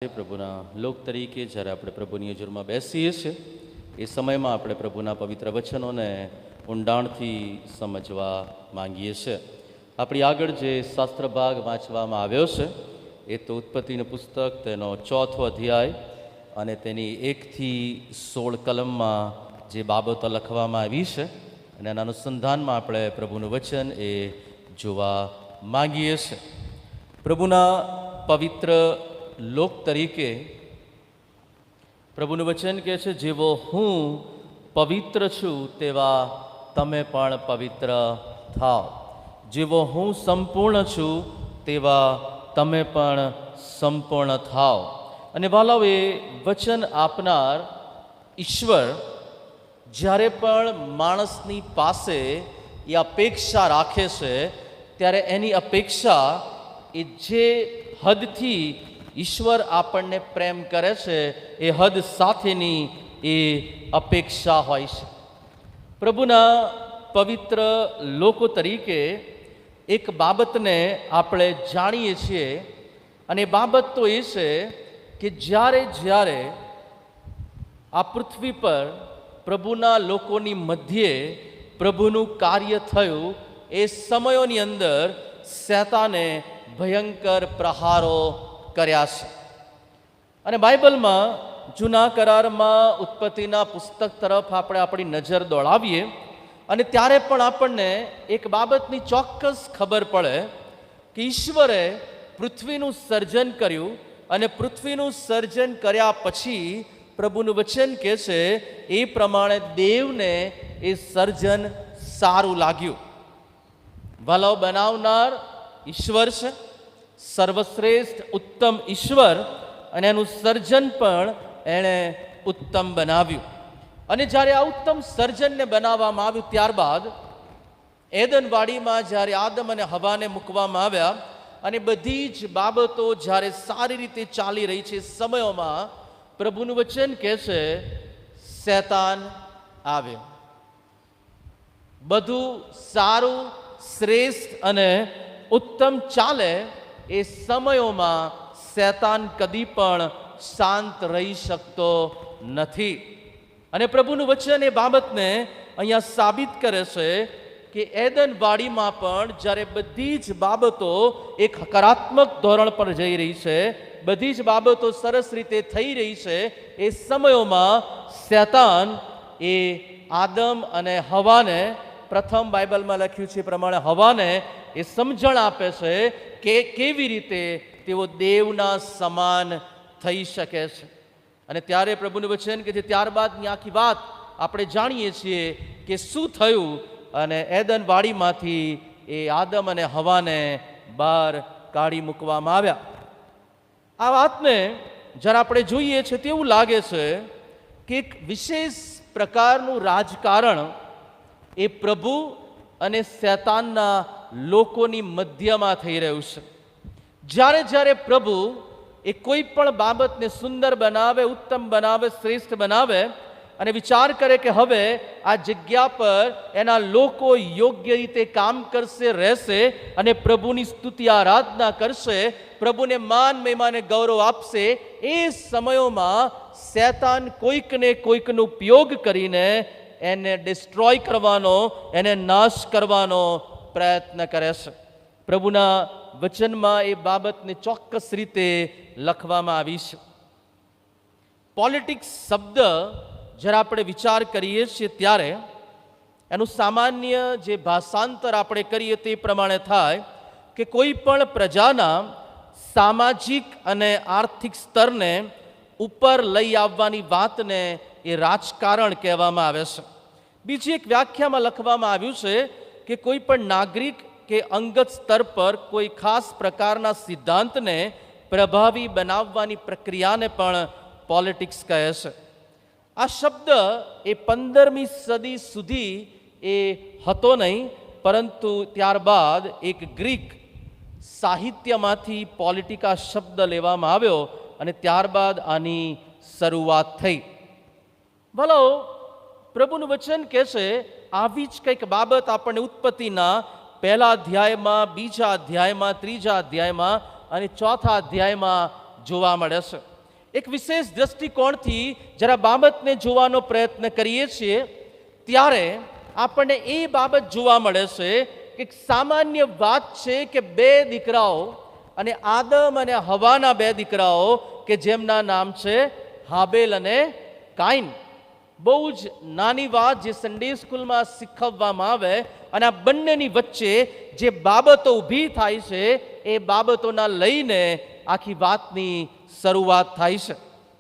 પ્રભુના લોક તરીકે જ્યારે આપણે પ્રભુની હજુરમાં બેસીએ છીએ એ સમયમાં આપણે પ્રભુના પવિત્ર વચનોને ઊંડાણથી સમજવા માંગીએ છીએ. આપણી આગળ જે શાસ્ત્ર ભાગ વાંચવામાં આવ્યો છે એ તો ઉત્પત્તિનું પુસ્તક, તેનો 4થો અધ્યાય અને તેની 1 થી 16 કલમમાં જે બાબતો લખવામાં આવી છે અને એના અનુસંધાનમાં આપણે પ્રભુનું વચન એ જોવા માંગીએ છીએ. પ્રભુના પવિત્ર લોક તરીકે પ્રભુનું વચન કહે છે, જેવો હું પવિત્ર છું તેવા તમે પણ પવિત્ર થાઓ. જેવો હું સંપૂર્ણ છું તેવા તમે પણ સંપૂર્ણ થાઓ. અને વાલાઓ, એ વચન આપનાર ઈશ્વર જ્યારે પણ માણસની પાસે એ અપેક્ષા રાખે છે ત્યારે એની અપેક્ષા એ જે હદથી ઈશ્વર આપણને પ્રેમ કરે છે એ હદ સાથેની એ અપેક્ષા હોય છે. પ્રભુના પવિત્ર લોકો તરીકે એક બાબતને આપણે જાણીએ છીએ અને બાબત તો એ છે કે જ્યારે જ્યારે આ પૃથ્વી પર પ્રભુના લોકોની મધ્યે પ્રભુનું કાર્ય થયું એ સમયોની અંદર શૈતાને ભયંકર પ્રહારો કર્યા છે. અને બાઇબલમાં જૂના કરારમાં ઉત્પત્તિના પુસ્તક તરફ આપણે આપણી નજર દોડાવીએ અને ત્યારે પણ આપણને એક બાબતની ચોક્કસ ખબર પડે કે ઈશ્વરે પૃથ્વીનું સર્જન કર્યું અને પૃથ્વીનું સર્જન કર્યા પછી પ્રભુનું વચન કહે છે એ પ્રમાણે દેવને એ સર્જન સારું લાગ્યું. વાલાઓ, બનાવનાર ઈશ્વર છે, સર્વશ્રેષ્ઠ ઉત્તમ ઈશ્વર, અને એનું સર્જન પણ એણે ઉત્તમ બનાવ્યું. અને જ્યારે આ ઉત્તમ સર્જનને બનાવવામાં આવ્યું ત્યારબાદ એદનવાડીમાં જ્યારે આદમ અને હવાને મૂકવામાં આવ્યા અને બધી જ બાબતો જ્યારે સારી રીતે ચાલી રહી છે સમયોમાં પ્રભુનું વચન કહે છે શૈતાન આવ્યો. બધું સારું, શ્રેષ્ઠ અને ઉત્તમ ચાલે એ સમયોમાં શૈતાન કદી પણ શાંત રહી શકતો નથી. અને પ્રભુનું વચન એ બાબતને અહીંયા સાબિત કરે છે કે એદનવાડીમાં પણ જ્યારે બધી જ બાબતો એક હકારાત્મક ધોરણ પર જઈ રહી છે, બધી જ બાબતો સરસ રીતે થઈ રહી છે, એ સમયોમાં શૈતાન એ આદમ અને હવાને, પ્રથમ બાઇબલમાં લખ્યું છે પ્રમાણે હવાને એ સમજણ આપે છે કે કેવી રીતે તેઓ દેવના સમાન થઈ શકે છે. અને ત્યારે પ્રભુનું વચન કે જે ત્યારબાદની આખી વાત આપણે જાણીએ છીએ કે શું થયું અને એદનવાડીમાંથી એ આદમ અને હવાને બહાર કાઢી મૂકવામાં આવ્યા. આ વાતને જ્યારે આપણે જોઈએ છીએ તેવું લાગે છે કે એક વિશેષ પ્રકારનું રાજકારણ એ પ્રભુ અને શૈતાનના લોકોની મધ્યમાં થઈ રહ્યું છે. જ્યારે જ્યારે પ્રભુ એ કોઈ પણ બાબતને સુંદર બનાવે, ઉત્તમ બનાવે, શ્રેષ્ઠ બનાવે અને વિચાર કરે કે હવે આ જગ્યા પર એના લોકો યોગ્ય રીતે કામ કરશે, રહેશે અને પ્રભુની સ્તુતિ આરાધના કરશે, પ્રભુને માન, મહિમાને ગૌરવ આપશે, એ સમયોમાં શૈતાન કોઈકને કોઈકનો ઉપયોગ કરીને એને ડિસ્ટ્રોય કરવાનો, એને નાશ કરવાનો પ્રયત્ન કરે છે. પ્રભુના વચનમાં એ બાબતને ચોક્કસ રીતે લખવામાં આવી છે. પોલિટિક્સ શબ્દ જ્યારે આપણે વિચાર કરીએ છીએ ત્યારે એનું સામાન્ય જે ભાષાંતર આપણે કરીએ તે પ્રમાણે થાય કે કોઈ પણ પ્રજાના સામાજિક અને આર્થિક સ્તરને ઉપર લઈ આવવાની વાતને એ રાજકારણ કહેવામાં આવે છે. બીજી એક વ્યાખ્યામાં લખવામાં આવ્યું છે કે કોઈ પણ નાગરિક કે અંગત સ્તર પર કોઈ ખાસ પ્રકારના સિદ્ધાંતને પ્રભાવી બનાવવાની પ્રક્રિયાને પણ પોલિટિક્સ કહે છે. આ શબ્દ એ 15મી સદી સુધી એ હતો નહીં, પરંતુ ત્યારબાદ એક ગ્રીક સાહિત્યમાંથી પોલિટિકા શબ્દ લેવામાં આવ્યો અને ત્યારબાદ આની શરૂઆત થઈ. ભલો, પ્રભુનું વચન કહે છે આવી જ કંઈક બાબત આપણને ઉત્પત્તિના પહેલા અધ્યાયમાં, બીજા અધ્યાયમાં, ત્રીજા અધ્યાયમાં અને ચોથા અધ્યાયમાં જોવા મળે છે. એક વિશેષ દ્રષ્ટિકોણથી જરા બાબતને જોવાનો પ્રયત્ન કરીએ છીએ ત્યારે આપણને એ બાબત જોવા મળે છે કે સામાન્ય વાત છે કે બે દીકરાઓ અને આદમ અને હવાના બે દીકરાઓ કે જેમના નામ છે હાબેલ અને કાઈન. બહુ જ નાની વાત જે સન્ડે સ્કૂલમાં શીખવવામાં આવે અને આ બંનેની વચ્ચે જે બાબતો ઊભી થાય છે એ બાબતોના લઈને આખી વાતની શરૂઆત થાય છે.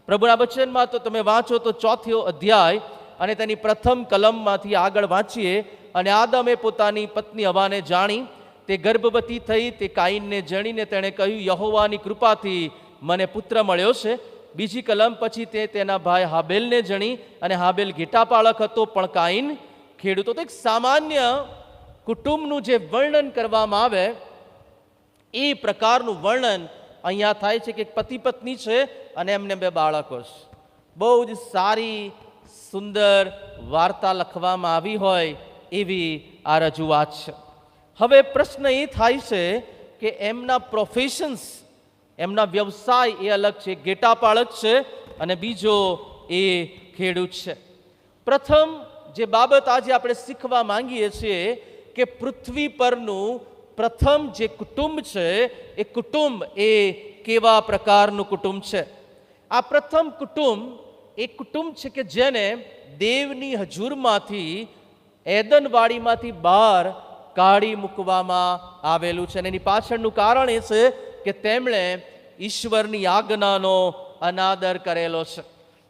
પ્રભુના વચનમાં તો તમે વાંચો તો 4થો અધ્યાય અને તેની પ્રથમ કલમમાંથી આગળ વાંચીએ અને આદમે પોતાની પત્ની હવાને જાણી, તે ગર્ભવતી થઈ, તે કાઈનને જણીને તેણે કહ્યું, યહોવાની કૃપાથી મને પુત્ર મળ્યો છે. બીજી કલમ પછી તે તેના ભાઈ હાબેલને જણી અને હાબેલ ઘેટાપાળક હતો પણ કાઈન ખેડૂતો. તો એક સામાન્ય કુટુંબનું જે વર્ણન કરવામાં આવે એ પ્રકારનું વર્ણન અહીંયા થાય છે કે પતિ પત્ની છે અને એમને બે બાળકો છે. બહુ જ સારી સુંદર વાર્તા લખવામાં આવી હોય એવી આ રજૂઆત છે. હવે પ્રશ્ન એ થાય છે કે એમના પ્રોફેશન્સ, એમના વ્યવસાય એ અલગ છે. ઘેટાપાળક છે અને બીજો એ ખેડૂત છે. પ્રથમ જે બાબત આજે આપણે શીખવા માંગીએ છીએ કે પૃથ્વી પરનું પ્રથમ જે કુટુંબ છે એ કુટુંબ એ કેવા પ્રકારનું કુટુંબ છે. આ પ્રથમ કુટુંબ એ કુટુંબ છે કે જેને દેવની હજુરમાંથી એદનવાડીમાંથી બહાર કાઢી મૂકવામાં આવેલું છે. અને એની પાછળનું કારણ એ છે કે તેમણે ઈશ્વરની આજ્ઞાનો અનાદર કરેલો છે.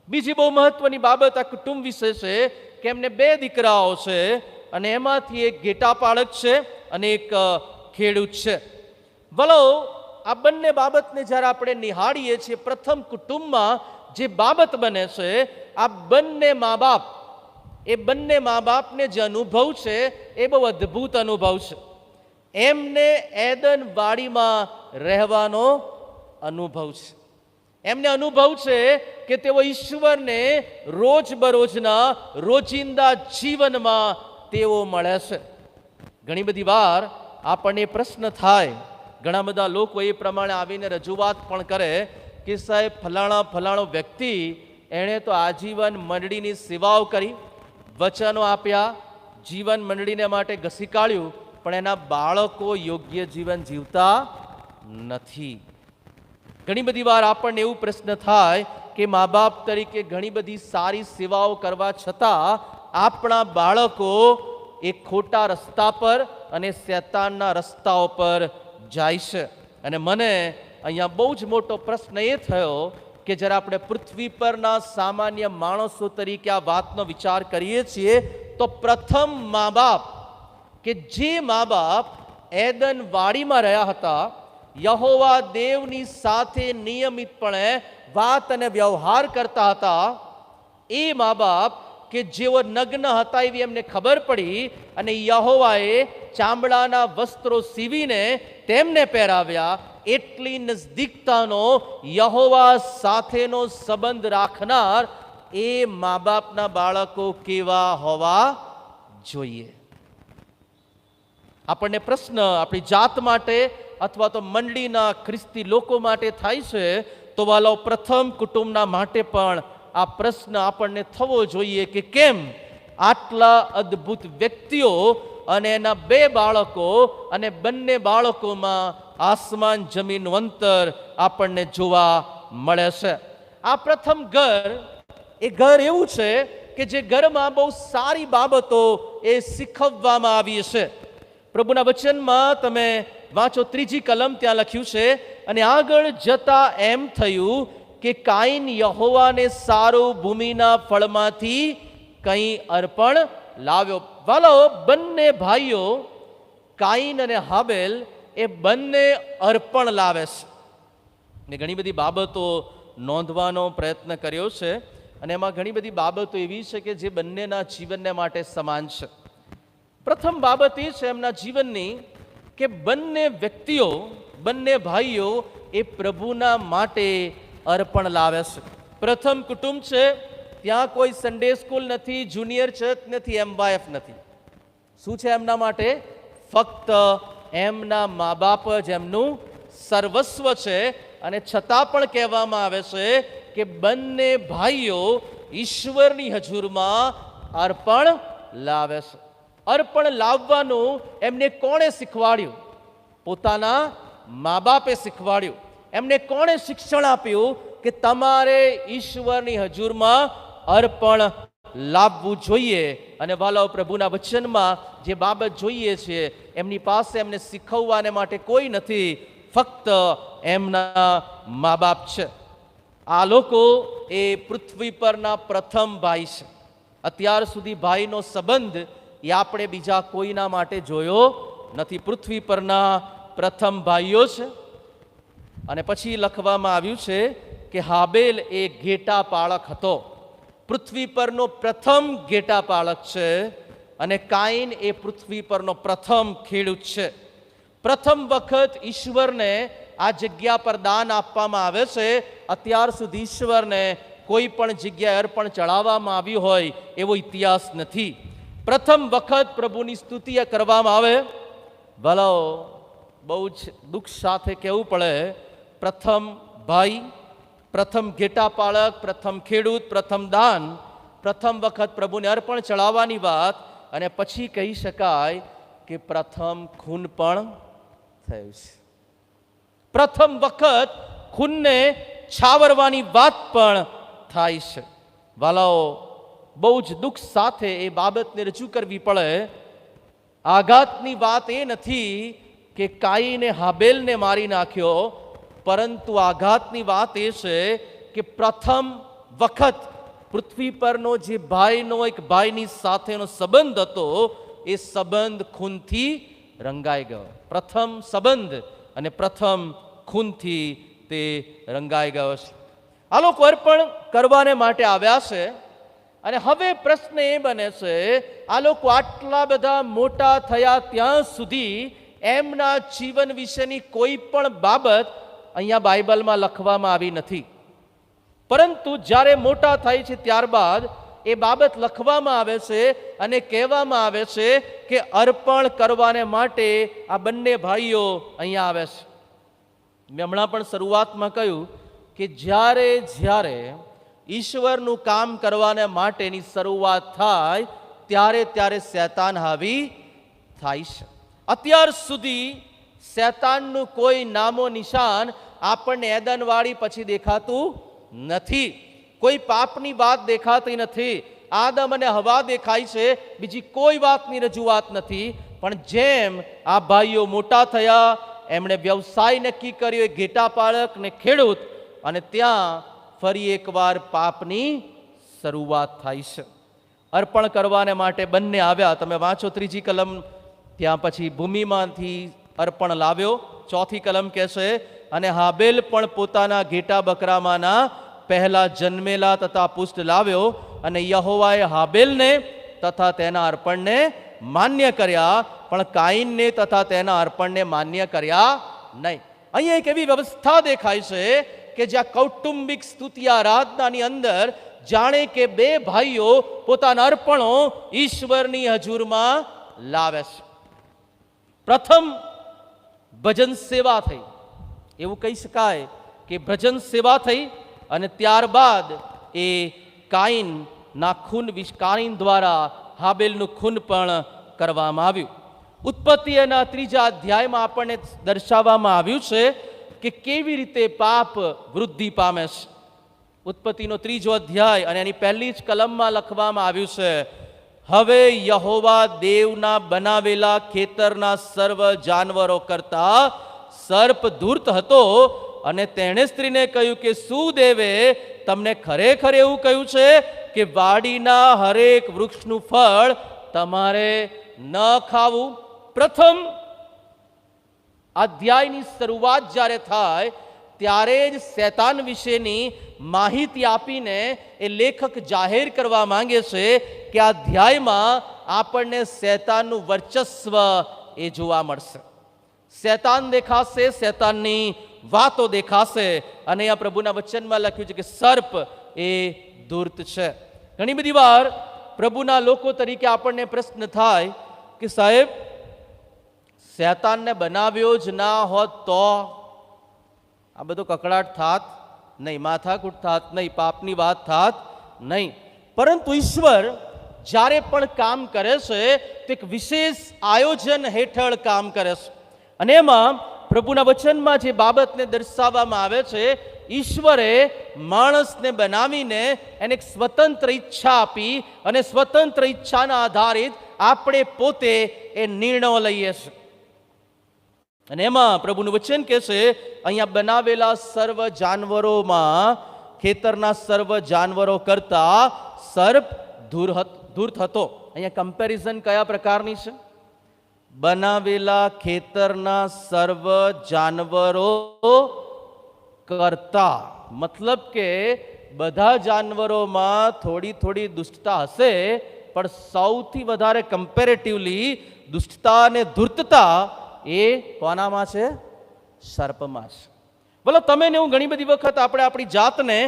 બીજી બહુ મહત્વની બાબત આ કુટુંબ વિશે છે કે એમને બે દીકરાઓ છે અને એમાંથી એક ઘેટાપાળક છે અને એક ખેડૂત છે. વલો આ બંને બાબતને જ્યારે આપણે નિહાળીએ છીએ, પ્રથમ કુટુંબમાં જે બાબત બને છે, આ બંને મા બાપ, એ બંને મા બાપને જે અનુભવ છે એ બહુ અદ્ભુત અનુભવ છે. એમને એદન વાડીમાં રહેવાનો અનુભવ છે. એમને અનુભવ છે કે તેઓ ઈશ્વરને રોજબરોજના રોજિંદા જીવનમાં તેઓ મળે છે. ઘણી બધી વાર આપણને પ્રશ્ન થાય, ઘણા બધા લોકો એ પ્રમાણે આવીને રજૂઆત પણ કરે કે સાહેબ ફલાણો વ્યક્તિ એણે તો આજીવન મંડળીની સેવાઓ કરી, વચનો આપ્યા, જીવન મંડળીને માટે ઘસી કાઢ્યું, પણ એના બાળકો યોગ્ય જીવન જીવતા નથી. ઘણી બધી વાર આપણને એવું પ્રશ્ન થાય કે મા બાપ તરીકે ઘણી બધી સારી સેવાઓ કરવા છતાં આપણા બાળકો એ ખોટા રસ્તા પર અને શૈતાનના રસ્તાઓ પર જાય છે. અને મને અહીંયા બહુ જ મોટો પ્રશ્ન એ થયો કે જ્યારે આપણે પૃથ્વી પરના સામાન્ય માણસો તરીકે આ વાતનો વિચાર કરીએ છીએ તો પ્રથમ મા બાપ કે જે મા બાપ એદન વાડીમાં રહ્યા હતા, યહોવા દેવની સાથે નિયમિતપણે વાત અને વ્યવહાર કરતા હતા, એ મા બાપ કે જેઓ નગ્ન હતા એવી એમને ખબર પડી અને યહોવાએ ચામડાના વસ્ત્રો સીવીને તેમને પહેરાવ્યા. એટલી નજદીકતાનો યહોવા સાથેનો સંબંધ રાખનાર એ મા બાપના બાળકો કેવા હોવા જોઈએ? આપણને પ્રશ્ન આપણી જાત માટે અથવા તો મંડળીના ખ્રિસ્તી લોકો માટે થાય છે, તો વાલો પ્રથમ કુટુંબના માટે પણ આ પ્રશ્ન આપણને થવો જોઈએ કે કેમ આટલા અદ્ભુત વ્યક્તિઓ અને એના બે બાળકો અને બંને બાળકોમાં આસમાન જમીનનું અંતર આપણને જોવા મળે છે. આ પ્રથમ ઘર એ ઘર એવું છે કે જે ઘરમાં બહુ સારી બાબતો એ શીખવવામાં આવી છે. પ્રભુના વચનમાં તમે વાંચો 3જી કલમ, ત્યાં લખ્યું છે, અને આગળ જતા એમ થયું કે કાઈન યહોવાને સારું ભૂમિના ફળમાંથી કંઈ અર્પણ લાવ્યો. વાલો બંને ભાઈઓ કાઈન અને હાબેલ એ બંને અર્પણ લાવે છે. ને ઘણી બધી બાબતો નોંધવાનો પ્રયત્ન કર્યો છે અને એમાં ઘણી બધી બાબતો એવી છે કે જે બંનેના જીવનને માટે સમાન છે. પ્રથમ બાબત એ છે એમના જીવનની કે બંને વ્યક્તિઓ, બંને ભાઈઓ એ પ્રભુના માટે અર્પણ લાવે છે. પ્રથમ કુટુંબ છે, ત્યાં કોઈ સન્ડે સ્કૂલ નથી, જુનિયર ચર્ચ નથી, MYF નથી. શું છે એમના માટે? ફક્ત એમના મા બાપ જ એમનું સર્વસ્વ છે અને છતાં પણ કહેવામાં આવે છે કે બંને ભાઈઓ ઈશ્વરની હજુરમાં અર્પણ લાવે છે. અર્પણ લાવવાનું એમને કોણે શીખવાડ્યું? પોતાના મા બાપે શીખવાડ્યું. એમને કોણે શિક્ષણ આપ્યું કે તમારે ઈશ્વરની હજુરમાં અર્પણ લાવવું જોઈએ? અને વાલાઓ, પ્રભુના વચનમાં જે બાબત જોઈએ છે, એમની પાસે એમને શીખવવાને માટે કોઈ નથી, ફક્ત એમના મા બાપ છે. આ લોકો એ પૃથ્વી પરના પ્રથમ ભાઈ છે. અત્યાર સુધી ભાઈનો સંબંધ એ આપણે બીજા કોઈના માટે જોયો નથી. પૃથ્વી પરના પ્રથમ ભાઈઓ છે. અને પછી લખવામાં આવ્યું છે કે હાબેલ એ ઘેટા પાળક હતો. પૃથ્વી પરનો પ્રથમ ઘેટા પાળક છે. અને કાઈન એ પૃથ્વી પરનો પ્રથમ ખેડૂત છે. પ્રથમ વખત ઈશ્વરને આ જગ્યા પર દાન આપવામાં આવે છે. અત્યાર સુધી ઈશ્વરને કોઈ પણ જગ્યાએ અર્પણ ચડાવવામાં આવ્યું હોય એવો ઇતિહાસ નથી. પ્રથમ વખત પ્રભુની સ્તુતિ કરવામાં આવે. ભલાઓ, બહુ જ દુઃખ સાથે કહેવું પડે, પ્રથમ ભાઈ, પ્રથમ ઘેટા પાળક, પ્રથમ ખેડૂત, પ્રથમ દાન, પ્રથમ વખત પ્રભુને અર્પણ ચડાવવાની વાત, અને પછી કહી શકાય કે પ્રથમ ખૂન પણ થયું છે. પ્રથમ વખત ખૂનને છાવરવાની વાત પણ થાય છે. વાલાઓ, બહુ જ દુઃખ સાથે એ બાબતને રજૂ કરવી પડે. આઘાતની વાત એ નથી કે કાઈને હાબેલને મારી નાખ્યો, પરંતુ આઘાતની વાત એ છે કે પ્રથમ વખત પૃથ્વી પરનો જે ભાઈનો એક ભાઈની સાથેનો સંબંધ હતો, એ સંબંધ ખૂનથી રંગાઈ ગયો. પ્રથમ સંબંધ અને પ્રથમ ખૂનથી તે રંગાઈ ગયો છે. આ લોકો અર્પણ કરવાને માટે આવ્યા છે. અને હવે પ્રશ્ન એ બને છે, આ લોકો આટલા બધા મોટા થયા ત્યાં સુધી એમના જીવન વિશેની કોઈ પણ બાબત અહીંયા બાઇબલમાં લખવામાં આવી નથી. પરંતુ જ્યારે મોટા થાય છે ત્યારબાદ એ બાબત લખવામાં આવે છે અને કહેવામાં આવે છે કે અર્પણ કરવાને માટે આ બંને ભાઈઓ અહીંયા આવે છે. મેં હમણાં પણ શરૂઆતમાં કહ્યું કે જ્યારે જ્યારે ઈશ્વરનું કામ કરવાને માટેની શરૂઆત થાય ત્યારે ત્યારે શૈતાન હાવી થાય છે. અત્યાર સુધી શૈતાનનું કોઈ નામો નિશાન આપણને એદનવાળી પછી દેખાતું નથી. કોઈ પાપની વાત દેખાતી નથી. આદમ અને હવા દેખાય છે, બીજી કોઈ વાતની રજૂઆત નથી. પણ જેમ આ ભાઈઓ મોટા થયા, એમણે વ્યવસાય નક્કી કર્યો, ઘેટા પાળક ને ખેડૂત, અને ત્યાં ફરી એકવાર પાપની શરૂઆત થાય છે. અર્પણ કરવાને માટે બંને આવ્યા. તમે વાંચો 3જી કલમ. ત્યાં પછી ભૂમિમાંથી અર્પણ લાવ્યો. 4થી કલમ કહેશે, અને હાબેલ પણ પોતાના ઘેટા બકરામાંના પહેલા જન્મેલા તથા પુષ્ટ લાવ્યો, અને યહોવાએ હાબેલને તથા તેના અર્પણને માન્ય કર્યા, પણ કાઈનને તથા તેના અર્પણને માન્ય કર્યા નહીં. અહીંયા એક એવી વ્યવસ્થા દેખાય છે કે જ્યાં કૌટુંબિક સ્તુતિ આરાધનાની અંદર જાણે કે બે ભાઈઓ પોતાના અર્પણો ઈશ્વરની હજુરમાં લાવે છે. પ્રથમ ભજન સેવા થઈ, એવું કહી શકાય કે ભજન સેવા થઈ, અને ત્યારબાદ એ કાઈનના ખૂન, કાઈન દ્વારા હાબેલનું ખૂન પણ કરવામાં આવ્યું. ઉત્પત્તિના 3જા અધ્યાયમાં આપણને દર્શાવવામાં આવ્યું છે કે કેવી રીતે પાપ વૃદ્ધિ પામે છે. ઉત્પત્તિનો 3જો અધ્યાય અને એની પહેલી જ કલમમાં લખવામાં આવ્યું છે, હવે યહોવા દેવના બનાવેલા ખેતરના સર્વ જાનવરો કરતા સર્પ ધૂર્ત હતો, અને તેણે સ્ત્રીને કહ્યું કે શું દેવે તમને ખરેખર એવું કહ્યું છે કે વાડીના હરેક વૃક્ષનું ફળ તમારે ન ખાવું? પ્રથમ અધ્યાયની શરૂઆત જ્યારે થાય ત્યારે જ શૈતાન વિશેની માહિતી આપીને એ લેખક જાહેર કરવા માંગે છે કે આ અધ્યાયમાં આપણને શૈતાનનું વર્ચસ્વ એ જોવા મળશે. શૈતાન દેખાશે, શૈતાનની વાતો દેખાશે. અને આ પ્રભુના વચનમાં લખ્યું છે કે સર્પ એ ધૂર્ત છે. ઘણી બધી વાર પ્રભુના લોકો તરીકે આપણને પ્રશ્ન થાય કે સાહેબ, શૈતાનને બનાવ્યો જ ના હોત તો? આ બધો કકડાટ થાત નહીં, માથાકૂટ થાત નહીં, પાપની વાત થાત નહીં. પરંતુ ઈશ્વર જ્યારે પણ કામ કરે છે તો એક વિશેષ આયોજન હેઠળ કામ કરે છે. અને એમાં પ્રભુના વચનમાં જે બાબતને દર્શાવવામાં આવે છે, ઈશ્વરે માણસને બનાવીને એને એક સ્વતંત્ર ઈચ્છા આપી અને સ્વતંત્ર ઈચ્છાના આધારિત આપણે પોતે એ નિર્ણયો લઈએ છીએ. અને એમાં પ્રભુનું વચન કહે છે, અહીંયા બનાવેલા સર્વ જાનવરોમાં ખેતરના સર્વ જાનવરો કરતા સર્પ ધૂર્ત હતો. અહીંયા કમ્પેરિઝન કયા પ્રકારની છે? બનાવેલા ખેતરના સર્વ જાનવરો કરતા, મતલબ કે બધા જાનવરોમાં થોડી થોડી દુષ્ટતા હશે, પણ સૌથી વધારે કમ્પેરેટિવલી દુષ્ટતા અને ધૂર્તતા એ કોનામાં છે? સર્પમાં છે. બોલો, તમે ને હું ઘણી બધી વખત આપણે આપણી જાતને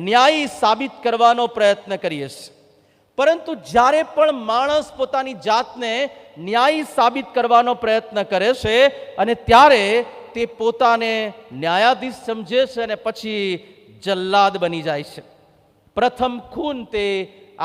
ન્યાયી સાબિત કરવાનો પ્રયત્ન કરીએ છીએ, પરંતુ જ્યારે પણ માણસ પોતાની જાતને ન્યાયી સાબિત કરવાનો પ્રયત્ન કરે છે અને ત્યારે તે પોતાને ન્યાયાધીશ સમજે છે અને પછી જલ્લાદ બની જાય છે. પ્રથમ ખૂન તે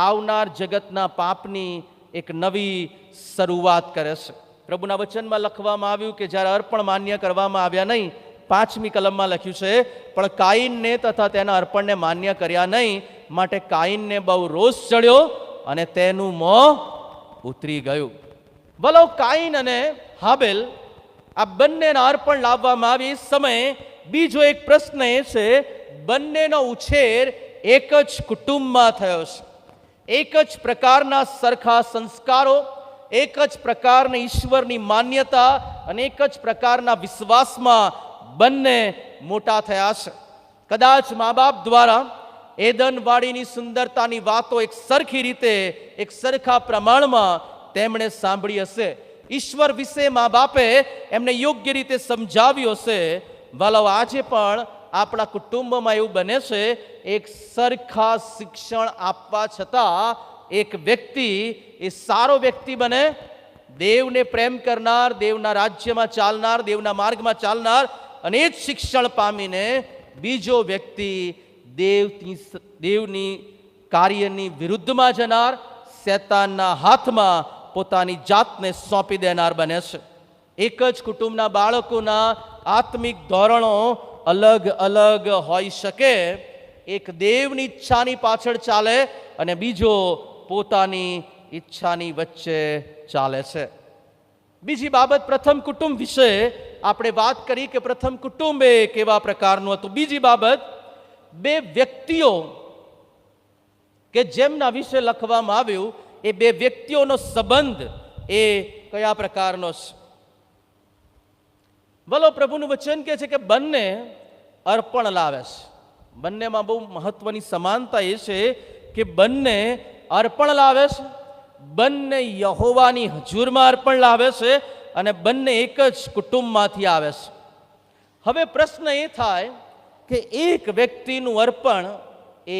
આવનાર જગતના પાપની એક નવી શરૂઆત કરે છે. પ્રભુના વચનમાં લખવામાં આવ્યું કે જ્યારે અર્પણ માન્ય કરવામાં આવ્યા નહીં, 5મી કલમમાં લખ્યું છે, પણ કાઈનને તથા તેના અર્પણને માન્ય કર્યા નહીં, માટે કાઈનને બહુ રોષ ચડ્યો અને તેનું મોં ઉતરી ગયું. વલો કાઈન અને હાબેલ આ બંનેના અર્પણ લાવવામાં આવી સમયે બીજો એક પ્રશ્ન એ છે, બંનેનો ઉછેર એક જ કુટુંબમાં થયો છે. એક જ પ્રકારના સરખા સંસ્કારો, એક જ પ્રકારની ઈશ્વરની માન્યતા અને એક જ પ્રકારના વિશ્વાસમાં બંને મોટા થયા છે. કદાચ મા બાપ દ્વારા એદનવાડીની સુંદરતાની વાતો એક સરખી રીતે, એક સરખા પ્રમાણમાં તેમણે સાંભળી હશે. ઈશ્વર વિશે મા બાપે એમને યોગ્ય રીતે સમજાવ્યું હશે. વાલો, આજે પણ આપણા કુટુંબમાં એવું બને છે, એક સરખા શિક્ષણ આપવા છતાં એક વ્યક્તિ એ સારો વ્યક્તિ બને, દેવને પ્રેમ કરનાર, દેવના રાજ્યમાં ચાલનાર, દેવના માર્ગમાં ચાલનાર, અને એ જ શિક્ષણ પામીને બીજો વ્યક્તિ દેવની કાર્યની વિરુદ્ધમાં જનાર, શૈતાનના હાથમાં પોતાની જાતને સોંપી દેનાર બને છે. એક જ કુટુંબના બાળકોના આત્મિક ધોરણો અલગ અલગ હોઈ શકે. એક દેવની ઈચ્છાની પાછળ ચાલે અને બીજો પોતાની ઈચ્છાની વચ્ચે ચાલે છે. બીજી બાબત, પ્રથમ કુટુંબ વિશે આપણે વાત કરી કે પ્રથમ કુટુંબ એ કેવા પ્રકારનું હતું. બીજી બાબત, બે વ્યક્તિઓ કે જેમના વિશે લખવામાં આવ્યું, એ બે વ્યક્તિઓનો સંબંધ એ કયા પ્રકારનો છે? ભલો, પ્રભુનું વચન કહે છે કે બંને અર્પણ લાવે છે. બંનેમાં બહુ મહત્વની સમાનતા એ છે કે બંને અર્પણ લાવે છે, બંને યહોવાની હજુરમાં અર્પણ લાવે છે અને બંને એક જ કુટુંબમાંથી આવે છે. હવે પ્રશ્ન એ થાય કે એક વ્યક્તિનું અર્પણ એ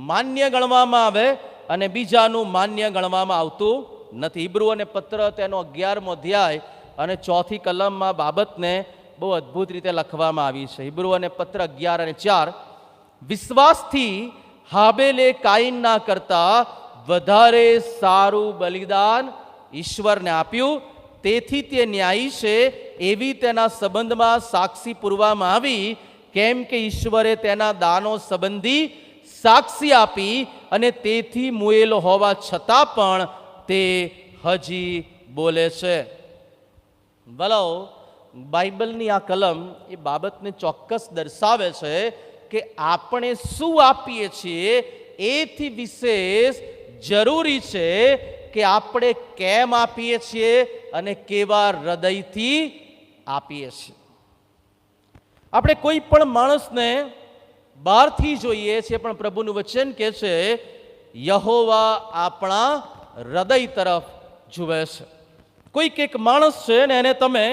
માન્ય ગણવામાં આવે અને બીજાનું માન્ય ગણવામાં આવતું નથી. હિબ્રુઓને પત્ર તેનો 11મો અધ્યાય અને 4થી કલમમાં બાબતને બહુ અદ્ભુત રીતે લખવામાં આવી છે. હિબ્રુઓને પત્ર 11 અને 4, વિશ્વાસથી હાબેલે કાઈનના કરતા વધારે સારું બલિદાન ઈશ્વરને આપ્યું, તેથી તે ન્યાયી છે એવી તેના સંબંધમાં સાક્ષી પૂરવામાં આવી, કેમ કે ઈશ્વરે તેના દાનો સંબંધી સાક્ષી આપી અને તેથી મુએલો હોવા છતાં પણ તે હજી બોલે છે. ભલો, બાઇબલની આ કલમ એ બાબતને ચોક્કસ દર્શાવે છે કે આપણે શું આપીએ છીએ એથી વિશેષ જરૂરી છે કે આપણે કેમ આપીએ છીએ અને કેવા હૃદયથી આપીએ છીએ. આપણે કોઈ પણ માણસને બહારથી જોઈએ છીએ, પણ પ્રભુનું વચન કહે છે યહોવા આપણા હૃદય તરફ જુએ છે. કોઈક એક માણસ છે ને એને તમે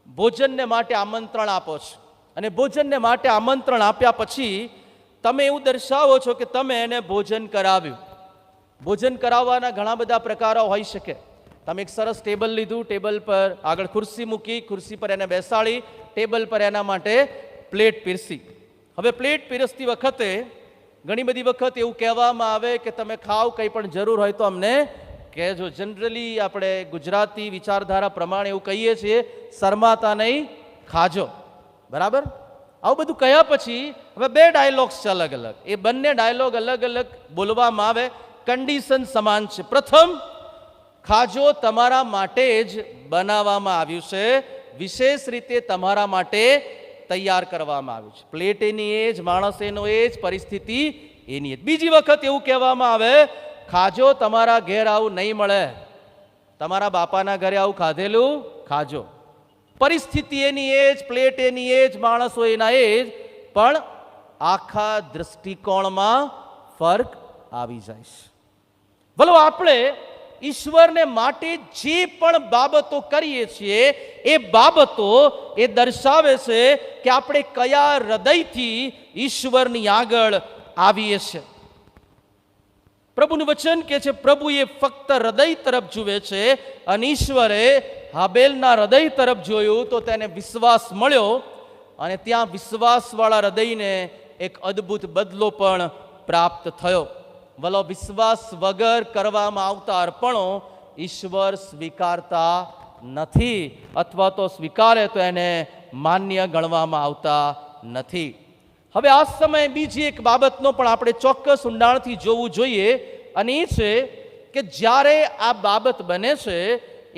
ભોજનને માટે આમંત્રણ આપો છો અને ભોજનને માટે આમંત્રણ આપ્યા પછી તમે એવું દર્શાવો છો કે તમે એને ભોજન કરાવ્યું. ભોજન કરાવવાના ઘણા બધા પ્રકારો હોઈ શકે. તમે એક સરસ ટેબલ લીધું, ટેબલ પર આગળ ખુરશી મૂકી, ખુરશી પર એને બેસાડી, ટેબલ પર એના માટે પ્લેટ પીરસી. હવે પ્લેટ પીરસતી વખતે ઘણી બધી વખત એવું કહેવામાં આવે કે તમે ખાઓ, કંઈ પણ જરૂર હોય તો અમને કહેજો. જનરલી આપણે ગુજરાતી વિચારધારા પ્રમાણે એવું કહીએ છીએ, શરમાતા નહીં, ખાજો. બરાબર? આવું બધું કહ્યા પછી હવે બે ડાયલોગ્સ છે અલગ અલગ. એ બંને ડાયલોગ અલગ અલગ બોલવામાં આવે, કન્ડિશન સમાન છે. પ્રથમ, ખાજો તમારા માટે જ બનાવવામાં આવ્યું છે, વિશેષ રીતે તમારા માટે તૈયાર કરવામાં આવ્યું છે. પ્લેટ એની એ જ, માણસ એનો એ જ, પરિસ્થિતિ એની જ. બીજી વખત એવું કહેવામાં આવે, ખાજો તમારા ઘેર આવું નહીં મળે, તમારા બાપાના ઘરે આવું ખાધેલું ખાજો. પરિસ્થિતિ એની એ જ, પ્લેટ એની એ જ, માણસો એના એ જ, પણ આખા દૃષ્ટિકોણમાં ફરક આવી જાય છે. ભલો આપણે ઈશ્વરને માટે જે પણ બાબતો કરીએ છીએ એ બાબતો એ દર્શાવે છે કે આપણે કયા હૃદયથી ઈશ્વરની આગળ આવીએ છીએ. પ્રભુનું વચન કહે છે, પ્રભુએ ફક્ત હૃદય તરફ જુએ છે, અને ઈશ્વરે હાબેલના હૃદય તરફ જોયું તો તેને વિશ્વાસ મળ્યો, અને ત્યાં વિશ્વાસવાળા હૃદયને એક અદ્ભુત બદલો પણ પ્રાપ્ત થયો. ભલો વિશ્વાસ વગર કરવામાં આવતા અર્પણો ઈશ્વર સ્વીકારતા નથી, અથવા તો સ્વીકારે તો એને માન્ય ગણવામાં આવતા નથી. હવે આ સમયે બીજી એક બાબતનો પણ આપણે ચોક્કસ ઊંડાણથી જોવું જોઈએ, અને એ છે કે જ્યારે આ બાબત બને છે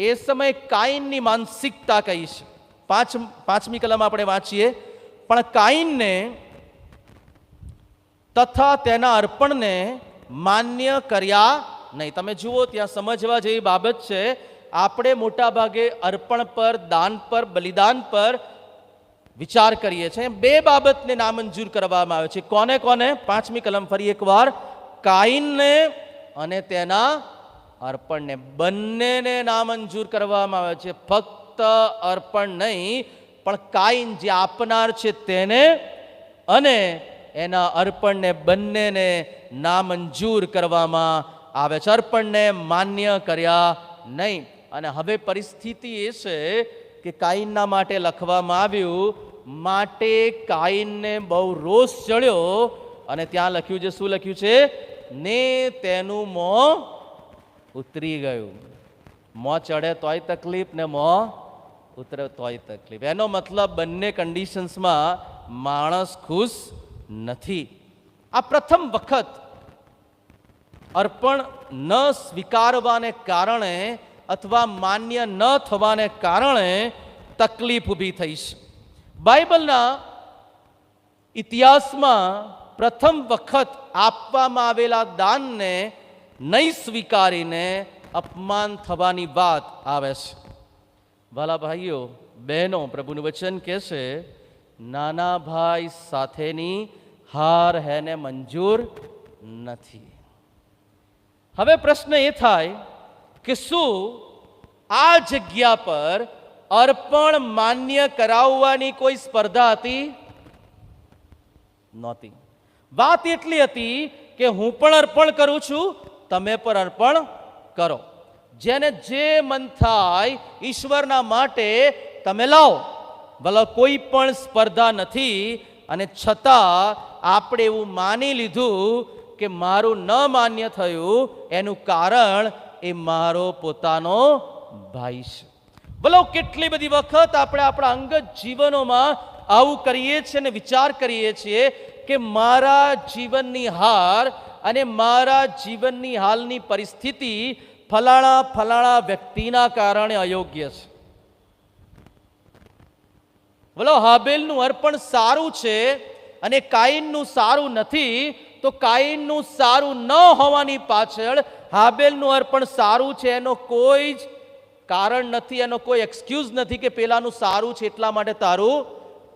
એ સમયે કાઈનની માનસિકતા કઈ છે. પાંચમી કલમ આપણે વાંચીએ, પણ કાઈનને તથા તેના અર્પણને માન્ય કર્યા નહીં. તમે જુઓ, ત્યાં સમજવા જેવી બાબત છે. આપણે મોટા ભાગે અર્પણ પર, દાન પર, બલિદાન પર વિચાર કરીએ છીએ. બે બાબતને નામંજૂર કરવામાં આવે છે. કોને કોને? પાંચમી કલમ ફરી એકવાર, કાઈનને અને તેના અર્પણને, બંનેને નામંજૂર કરવામાં આવે છે. ફક્ત અર્પણ નહીં, પણ કાઈન જે આપનાર છે તેને અને એના અર્પણને, બંનેને નામંજૂર કરવામાં આવે છે. અર્પણને માન્ય કર્યા નહીં. અને હવે પરિસ્થિતિ એ છે કે કાઈનના માટે લખવામાં આવ્યું, માટે કાઈનને બહુ રોષ ચડ્યો, અને ત્યાં લખ્યું છે, શું લખ્યું છે? ને તેનું મોં ઉતરી ગયું. મોં ચડે તોય તકલીફ, ને મોં ઉતરે તોય તકલીફ. એનો મતલબ બંને કન્ડિશન્સમાં માણસ ખુશ નથી. આ પ્રથમ વખત અર્પણ ન સ્વીકારવાને કારણે અથવા માન્ય ન થવાને કારણે તકલીફ ઊભી થઈ છે. બાઇબલના ઇતિહાસમાં પ્રથમ વખત આપવામાં આવેલા દાનને નહીં સ્વીકારીને અપમાન થવાની વાત આવે છે. વાલા ભાઈઓ બહેનો, પ્રભુનું વચન કહે છે, નાના ભાઈ સાથેની હાર હેને મંજૂર નથી. હવે પ્રશ્ન એ થાય કે શું આ જગ્યા પર અર્પણ માન્ય કરાવવાની કોઈ સ્પર્ધા હતી? નહોતી. વાત એટલી હતી કે હું પણ અર્પણ કરું છું, તમે પણ અર્પણ કરો. જેને જે મન થાય ઈશ્વરના માટે તમે લાવો. ભલે કોઈ પણ સ્પર્ધા નથી, અને છતાં આપણે એવું માની લીધું કે મારું ન માન્ય થયું એનું કારણ એ મારો પોતાનો ભાઈ છે. ભલે કેટલી બધી વખત આપણે આપણા અંગત જીવનોમાં આવું કરીએ છીએ અને વિચાર કરીએ છીએ કે મારા જીવનની હાર અને મારા જીવનની હાલની પરિસ્થિતિ ફલાણા વ્યક્તિના કારણે અયોગ્ય છે. બોલો, હાબેલનું અર્પણ સારું છે અને કાઈનનું સારું નથી, તો કાઈનનું સારું ન હોવાની પાછળ હાબેલનું અર્પણ સારું છે એનો કોઈ જ કારણ નથી, એનો કોઈ એક્સક્યુઝ નથી કે પેલાનું સારું છે એટલા માટે તારું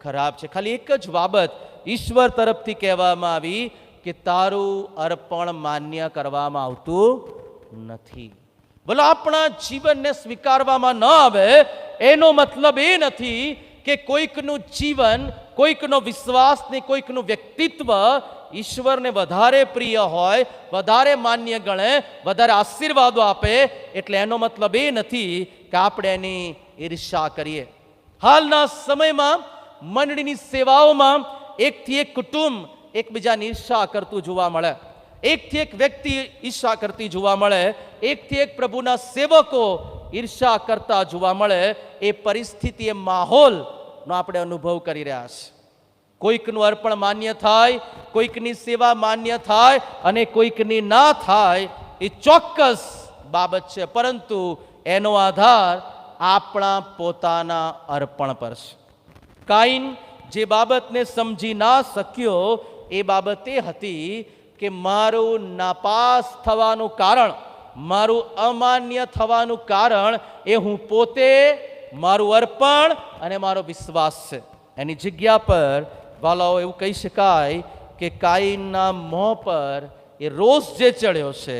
ખરાબ છે. ખાલી એક જ બાબત ઈશ્વર તરફથી કહેવામાં આવી કે તારું અર્પણ માન્ય કરવામાં આવતું નથી. બોલો, આપણા જીવનને સ્વીકારવામાં ન આવે એનો મતલબ એ નથી કે કોઈકનું જીવન, કોઈકનો વિશ્વાસ ને કોઈકનું વ્યક્તિત્વ ઈશ્વરને વધારે પ્રિય હોય, વધારે માન્ય ગણે, વધારે આશીર્વાદો આપે, એટલે એનો મતલબ એ નથી કે આપણે એની ઈર્ષ્યા કરીએ. હાલના સમયમાં મંડળીની સેવાઓમાં એકથી એક કુટુંબ એકબીજાની ઈર્ષા કરતું જોવા મળે, એકથી એક વ્યક્તિ ઈર્ષા કરતી જોવા મળે, એકથી એક પ્રભુના સેવકો ઈર્ષા કરતા જોવા મળે. એ પરિસ્થિતિ, એ માહોલનો આપણે અનુભવ કરી રહ્યા છે. કોઈકનું અર્પણ માન્ય થાય, કોઈકની સેવા માન્ય થાય અને કોઈકની ના થાય, એ ચોક્કસ બાબત છે, પરંતુ એનો આધાર આપણા પોતાના અર્પણ પર છે. કાઈન જે બાબતને સમજી ના શક્યો એ બાબત એ હતી કે મારું નાપાસ થવાનું કારણ, મારું અમાન્ય થવાનું કારણ એ હું પોતે, મારું અર્પણ અને મારો વિશ્વાસ છે. એની જગ્યા પર વાલાઓ એવું કહી શકાય કે કાઈનના મોં પર એ રોષ જે ચડ્યો છે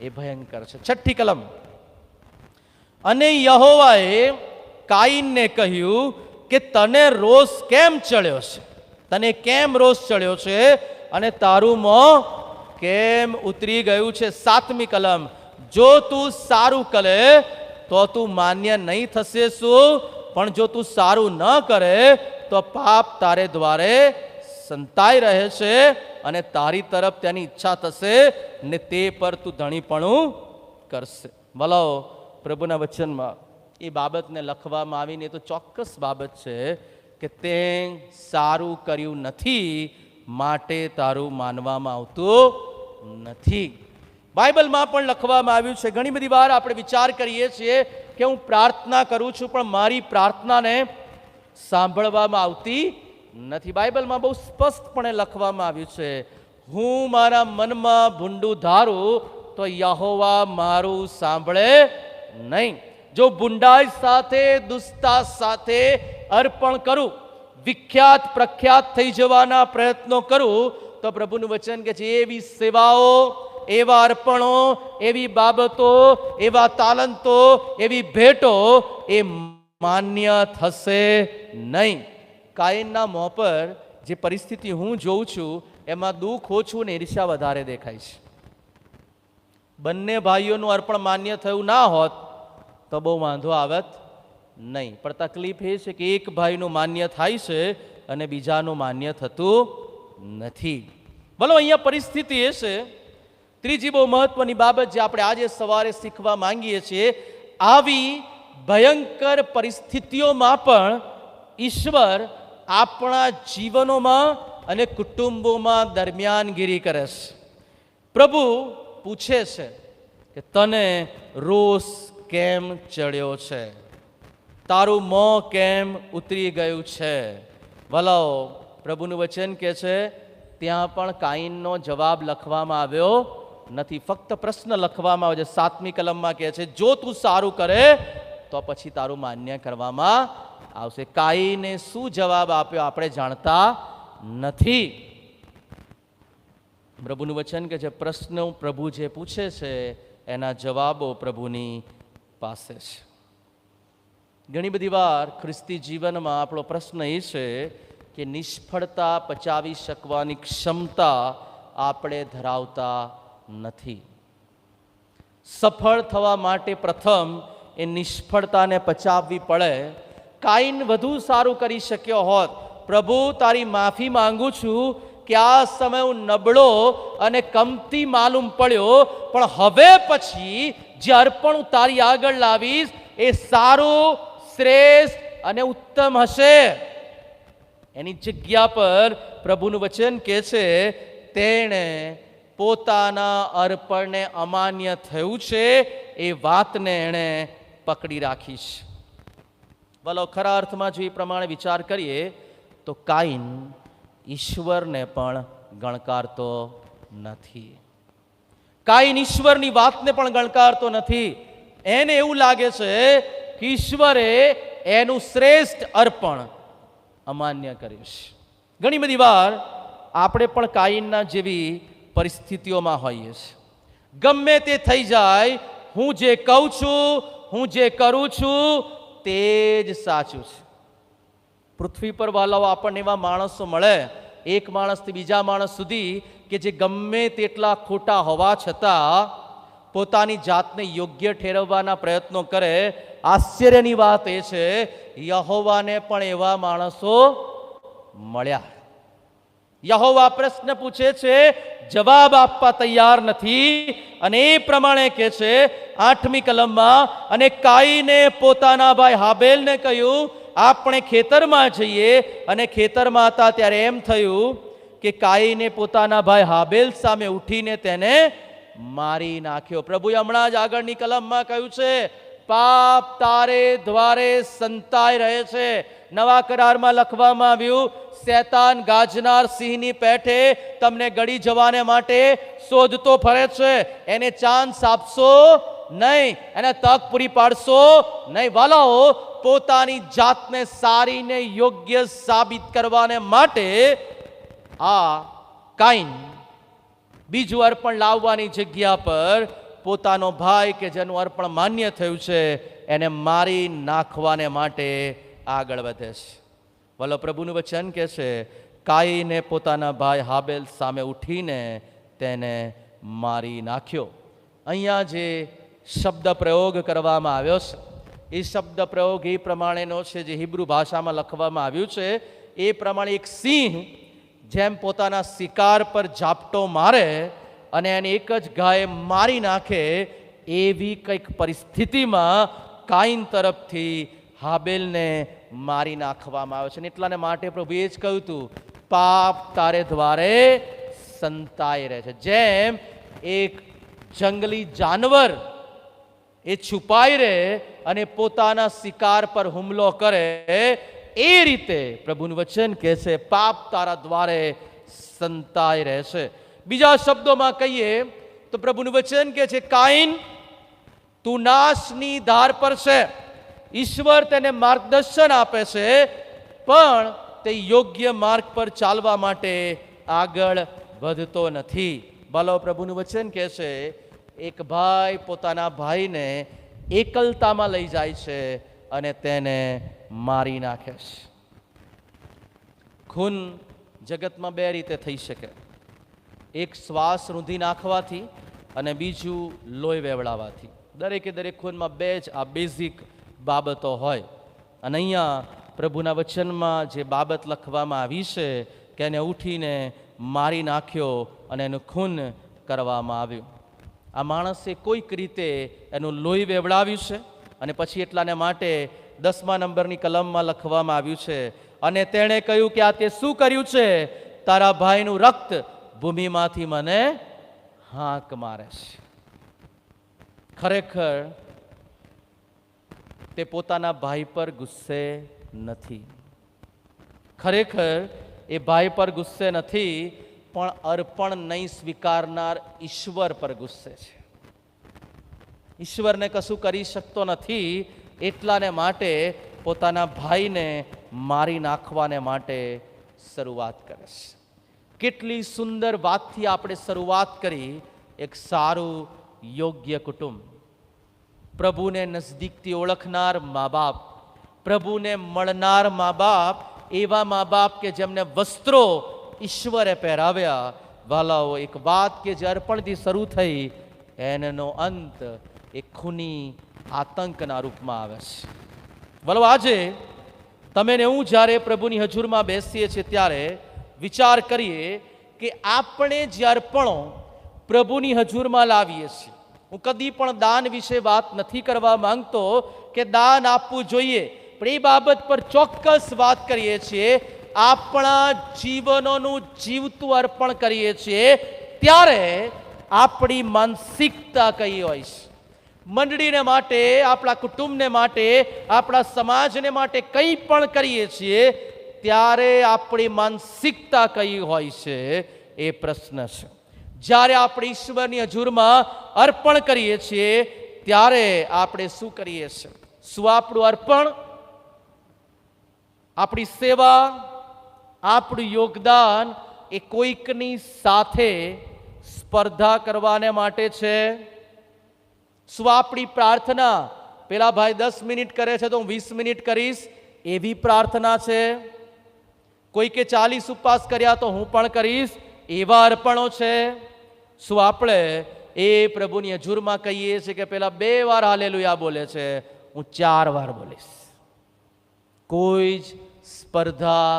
એ ભયંકર છે. 6ઠ્ઠી કલમ. અને યહોવાએ કાઈનને કહ્યું કે તને રોષ કેમ ચડ્યો છે, તને કેમ રોષ ચડ્યો છે અને તારું મોં કેમ ઉતરી ગયું છે. 7મી કલમ. જો તું સારું કરે તો તું માન્ય નહીં થશે શું? પણ જો તું સારું ન કરે તો પાપ તારે દ્વારે સંતાઈ રહે છે અને તારી તરફ તેની ઈચ્છા થશે ને તે પર તું ધણીપણું કરશે. ભલો પ્રભુના વચનમાં એ બાબતને લખવામાં આવીને તો ચોક્કસ બાબત છે કે તે સારું કર્યું નથી માટે તારું માનવામાં આવતું નથી. બાઇબલમાં પણ લખવામાં આવ્યું છે. ઘણી બધી વાર આપણે વિચાર કરીએ છીએ કે હું પ્રાર્થના કરું છું પણ મારી પ્રાર્થનાને સાંભળવામાં આવતી નથી. બાઇબલમાં બહુ સ્પષ્ટપણે લખવામાં આવ્યું છે, હું મારા મનમાં ભૂંડું ધારું તો યહોવા મારું સાંભળે નહીં. જો ભૂંડાઈ સાથે, દુષ્ટતા સાથે અર્પણ કરું, વિખ્યાત પ્રખ્યાત થઈ જવાના પ્રયત્નો કરું, તો પ્રભુનું વચન કે છે એવી સેવાઓ, એવા અર્પણો, એવી બાબતો, એવા તાલંતો, એવી ભેટો એ માન્ય થશે નહીં. કાઈનના મોં પર જે પરિસ્થિતિ હું જોઉં છું એમાં દુઃખ ઓછું ને ઈર્ષ્યા વધારે દેખાય છે. બંને ભાઈઓનું અર્પણ માન્ય થયું ના હોત તો બહુ વાંધો આવત નહીં, પણ તકલીફ એ છે કે એક ભાઈનું માન્ય થાય છે અને બીજાનું માન્ય થતું નથી. બોલો અહીંયા પરિસ્થિતિ એ છે. ત્રીજી બહુ મહત્વની બાબત જે આપણે આજે સવારે શીખવા માંગીએ છીએ, આવી ભયંકર પરિસ્થિતિઓમાં પણ ઈશ્વર આપણા જીવનોમાં અને કુટુંબોમાં દરમિયાનગીરી કરે છે. પ્રભુ પૂછે છે કે તને રોષ કેમ ચડ્યો છે, તારું મોં કેમ ઉતરી ગયું છે. ભલાઓ પ્રભુનું વચન કહે છે ત્યાં પણ કાઈનનો જવાબ લખવામાં આવ્યો નથી, ફક્ત પ્રશ્ન લખવામાં આવે છે. 7મી કલમમાં કહે છે જો તું સારું કરે તો પછી તારું માન્ય કરવામાં આવશે. કાઈને શું જવાબ આપ્યો આપણે જાણતા નથી. પ્રભુનું વચન કે જે પ્રશ્ન પ્રભુ જે પૂછે છે એના જવાબો પ્રભુની પાસે છે. ઘણી બધી વાર ખ્રિસ્તી જીવનમાં આપણો પ્રશ્ન એ છે કે નિષ્ફળતા પચાવી શકવાની ક્ષમતા આપણે ધરાવતા નથી. સફળ થવા માટે પ્રથમ એ નિષ્ફળતાને પચાવવી પડે. કાઈન વધુ સારું કરી શક્યો હોત. પ્રભુ તારી માફી માંગુ છું કે આ સમય હું નબળો અને કમતી માલુમ પડ્યો, પણ હવે પછી જે અર્પણ હું તારી આગળ લાવીશ એ સારું, શ્રેષ્ઠ અને ઉત્તમ હશે. એની જગ્યા પર પ્રભુનું વચન કહે છે તેણે પોતાના અર્પણને અમાન્ય થયું છે એ વાતને એણે પકડી રાખી છે. ભલો ખરા અર્થમાં જો એ પ્રમાણે વિચાર કરીએ તો કાઈન ઈશ્વરને પણ ગણકારતો નથી. કાઈન ઈશ્વરની વાતને પણ ગણકારતો નથી. એને એવું લાગે છે કે ઈશ્વરે એનું શ્રેષ્ઠ અર્પણ અમાન્ય કર્યું છે. ઘણી બધી વાર આપણે પણ કાઈનના જેવી પરિસ્થિતિઓમાં હોઈએ છીએ. ગમે તે થઈ જાય, હું જે કહું છું, હું જે કરું છું તે જ સાચું છે. પૃથ્વી પર વાલાઓ આપણને એવા માણસો મળે, એક માણસથી બીજા માણસ સુધી, કે જે ગમે તેટલા ખોટા હોવા છતાં પોતાની જાતને યોગ્ય ઠેરવવાના પ્રયત્નો કરે, આશ્ચર્યની વાત એ છે યહોવાને પણ એવા માણસો મળ્યા. યહોવા પ્રશ્ન પૂછે છે, જવાબ આપવા તૈયાર નથી, અને એ પ્રમાણે કહે છે 8મી કલમમાં, અને કાઈને પોતાના ભાઈ હાબેલને કહ્યું, આપણે ખેતરમાં જઈએ. અને ખેતરમાં હતા ત્યારે એમ થયું કે કાઈને પોતાના ભાઈ હાબેલ સામે ઉઠીને તેને મારી નાખ્યો. પ્રભુએ હમણાં જ આગળની કલમમાં કહ્યું છે, પાપ તારે દ્વારે સંતાઈ રહે છે. નવા કરારમાં લખવામાં આવ્યું, શેતાન ગાજનાર સિંહની પેઠે તમને ગળી જવાને માટે શોધતો ફરે છે. એને ચાન્સ આપશો નહીં, એને તક પૂરી પાડશો નહીં. વાલાઓ, પોતાની જાતને સારીને યોગ્ય સાબિત કરવાને માટે આ કાઈન બીજું અર્પણ લાવવાની જગ્યા પર પોતાનો ભાઈ કે જેનું અર્પણ માન્ય થયું છે એને મારી નાખવાને માટે આગળ વધે છે. વલો પ્રભુનું વચન કહે છે, કાઈને પોતાના ભાઈ હાબેલ સામે ઉઠીને તેને મારી નાખ્યો. અહીંયા જે શબ્દ પ્રયોગ કરવામાં આવ્યો છે એ શબ્દ પ્રયોગ એ પ્રમાણેનો છે જે હિબ્રુ ભાષામાં લખવામાં આવ્યું છે. એ પ્રમાણે એક સિંહ જેમ પોતાના શિકાર પર ઝાપટો મારે અને એને એક જ ગાય મારી નાખે, એવી કંઈક પરિસ્થિતિમાં કાઈન તરફથી હાબેલને મારી નાખવામાં આવે છે. અને એટલાને માટે પ્રભુએ જ કહ્યું હતું, પાપ તારે દ્વારે સંતાઈ રહે છે. જેમ એક જંગલી જાનવર એ છુપાઈ રહે અને પોતાના શિકાર પર હુમલો કરે, એ રીતે પ્રભુનું વચન કહે છે, પાપ તારા દ્વારે સંતાઈ રહેશે. બીજા શબ્દોમાં કહીએ તો પ્રભુનું વચન કહે છે, કાઈન તું નાશની ધાર પર છે. ઈશ્વર તેને માર્ગદર્શન આપે છે, પણ તે યોગ્ય માર્ગ પર ચાલવા માટે આગળ વધતો નથી. ભલો પ્રભુનું વચન કહે છે, એક ભાઈ પોતાના ભાઈને એકલતામાં લઈ જાય છે અને તેને મારી નાખે છે. ખૂન જગતમાં બે રીતે થઈ શકે, એક શ્વાસ રૂંધી નાખવાથી અને બીજું લોહી વેવડાવવાથી. દરેકે દરેક ખૂનમાં બે જ આ બેઝિક બાબતો હોય. અને અહીંયા પ્રભુના વચનમાં જે બાબત લખવામાં આવી છે કે એને ઉઠીને મારી નાખ્યો અને એનું ખૂન કરવામાં આવ્યું. આ માણસે કોઈક રીતે એનું લોહી વેવડાવ્યું છે અને પછી એટલાને માટે 10મા નંબરની કલમમાં લખવામાં આવ્યું છે, અને તેણે કહ્યું કે આ તે શું કર્યું છે, તારા ભાઈનું રક્ત ભૂમિમાંથી મને હાંક મારે છે. ખરેખર તે પોતાના ભાઈ પર ગુસ્સે નથી. ખરેખર એ ભાઈ પર ગુસ્સે નથી, પણ અર્પણ નહીં સ્વીકારનાર ઈશ્વર પર ગુસ્સે છે. ઈશ્વરને કશું કરી શકતો નથી, એટલાને માટે પોતાના ભાઈને મારી નાખવાને માટે શરૂઆત કરે છે. કેટલી સુંદર વાતથી આપણે શરૂઆત કરી. એક સારું યોગ્ય કુટુંબ, પ્રભુને નજદીકથી ઓળખનાર મા બાપ, પ્રભુને મળનાર મા બાપ, એવા મા બાપ કે જેમને વસ્ત્રો ઈશ્વરે પહેરાવ્યા. વાલાઓ, એક વાત કે જે અર્પણથી શરૂ થઈ એનો અંત એક ખૂની આતંકના રૂપમાં આવે છે. વાલો, આજે તમે ને હું જ્યારે પ્રભુની હજુરમાં બેસીએ છીએ ત્યારે વિચાર કરીએ કે આપણે જે અર્પણો પ્રભુની હજુરમાં લાવીએ છીએ. હું કદી પણ દાન વિશે વાત નથી કરવા માંગતો કે દાન આપવું જોઈએ, પણ એ બાબત પર ચોક્કસ વાત કરીએ છીએ. આપણા જીવનોનું જીવતું અર્પણ કરીએ છીએ ત્યારે આપણી માનસિકતા કઈ હોય છે. મંડળીને માટે, આપણા કુટુંબને માટે, આપણા સમાજને માટે કંઈ પણ કરીએ છીએ ત્યારે આપણી માનસિકતા કઈ હોય છે એ પ્રશ્ન છે. જ્યારે આપણે ઈશ્વરની હજુરમાં અર્પણ કરીએ છીએ ત્યારે આપણે શું કરીએ છીએ? શું આપણું અર્પણ, આપણી સેવા, આપણું યોગદાન એ કોઈકની સાથે સ્પર્ધા કરવાને માટે છે? શું આપણી પ્રાર્થના, પેલા ભાઈ 10 મિનિટ કરે છે તો હું 20 મિનિટ કરીશ, એવી પ્રાર્થના છે? કોઈકે 40 ઉપવાસ કર્યા તો હું પણ કરીશ, એવા અર્પણો છે? શું આપણે એ પ્રભુની હજુરમાં કહીએ છીએ કે પેલા 2 વાર હાલેલુયા બોલે છે, હું 4 વાર બોલીશ. કોઈ જ સ્પર્ધા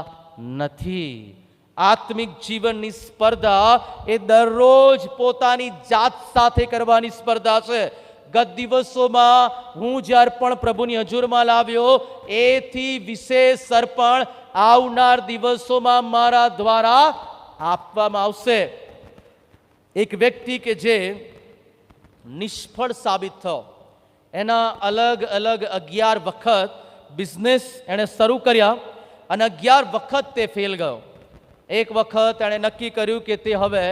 નથી. આત્મિક જીવનની સ્પર્ધા એ દરરોજ પોતાની જાત સાથે કરવાની સ્પર્ધા છે. ગત દિવસોમાં હું જ્યારે પણ પ્રભુની હજુરમાં લાવ્યો એથી વિશેષ અર્પણ આવનાર દિવસોમાં મારા દ્વારા આપવામાં આવશે. એક વ્યક્તિ કે જે નિષ્ફળ સાબિત થયો, એના અલગ અલગ 11 વખત બિઝનેસ એણે શરૂ કર્યા અને 11 વખત તે ફેલ ગયો. એક વખત એણે નક્કી કર્યું કે તે હવે